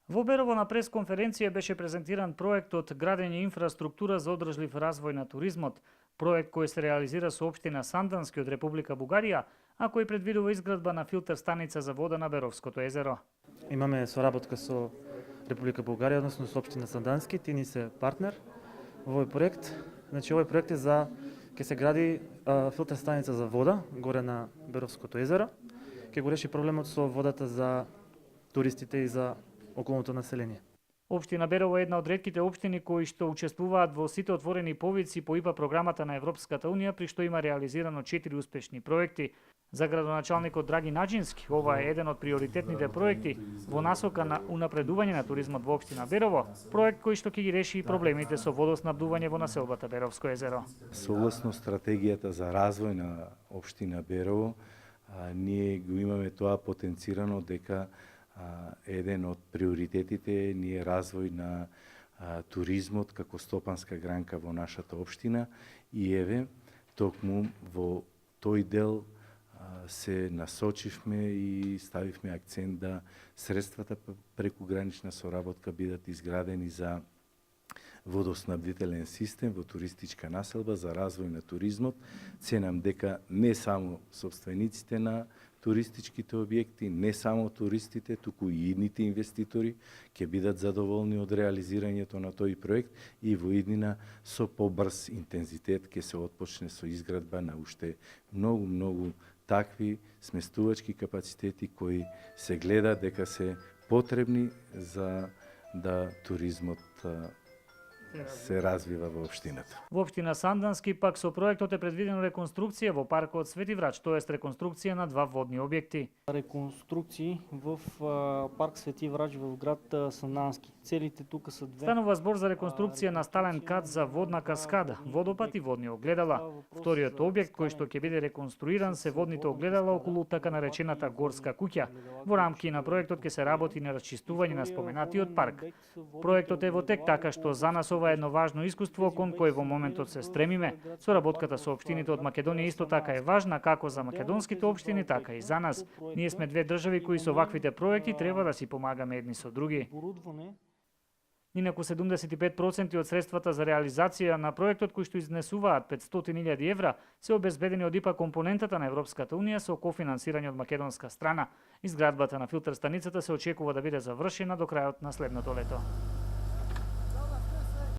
Во Берово на пресконференција беше презентиран проектот Градење инфраструктура за одржлив развој на туризмот, проект кој се реализира со општина Сандански од Република Бугарија, а кој предвидува изградба на филтер станица за вода на Беровското езеро. Имаме соработка со Република Бугарија, односно со општина Сандански, тие ни се партнер во овој проект. Значи овој проект е за ќе се гради филтер станица за вода горе на Беровското езеро. Ќе го реши проблемот со водата за туристите и за околното население. Општина Берово е една од ретките општини кои што учествуваат во сите отворени повици по ИПА програмата на Европската унија, при што има реализирано 4 успешни проекти. За градоначалникот Драги Наџински, ова е еден од приоритетните проекти во насока на унапредување на туризмот во општина Берово, проект кој што ќе ги реши проблемите со водоснабдување во населбата Беровско езеро. Согласно стратегијата за развој на општина Берово, ние го имаме тоа потенцирано дека еден од приоритетите е развој на туризмот како стопанска гранка во нашата општина и еве токму во тој дел се насочивме и ставивме акцент да средствата преку гранична соработка бидат изградени за водоснабдителен систем во туристичка населба за развој на туризмот. Ценам дека не само собствениците на туристичките објекти, не само туристите, туку и идните инвеститори ќе бидат задоволни од реализирањето на тој проект и во иднина со побрз интензитет ќе се отпочне со изградба на уште многу такви сместувачки капацитети кои се гледа дека се потребни за да туризмот се развива во општината. Во општина Сандански пак со проектот е предвидено реконструкција во паркот Свети Врач, тоест реконструкција на 2 водни објекти. Реконструкции в парк Свети Врач во град Сандански. Целите тука се две. Станува збор за реконструкција на стален кат за водна каскада, водопад и водни огледала. Вториот објект кој што ќе биде реконструиран се водните огледала околу така наречената горска куќа. Во рамки на проектот ќе се работи на расчистување на споменатиот парк. Проектот е во тек, така што за нас ова е едно важно искуство кон кој во моментот се стремиме. Соработката со општините од Македонија исто така е важна како за македонските општини, така и за нас. Ние сме две држави кои со ваквите проекти треба да си помагаме едни со други. Инаку 75% од средствата за реализација на проектот кои што изнесуваат 500.000 евра се обезбедени од ИПА компонентата на Европската унија со кофинансирање од македонска страна. Изградбата на филтер станицата се очекува да биде завршена до крајот на следното лето.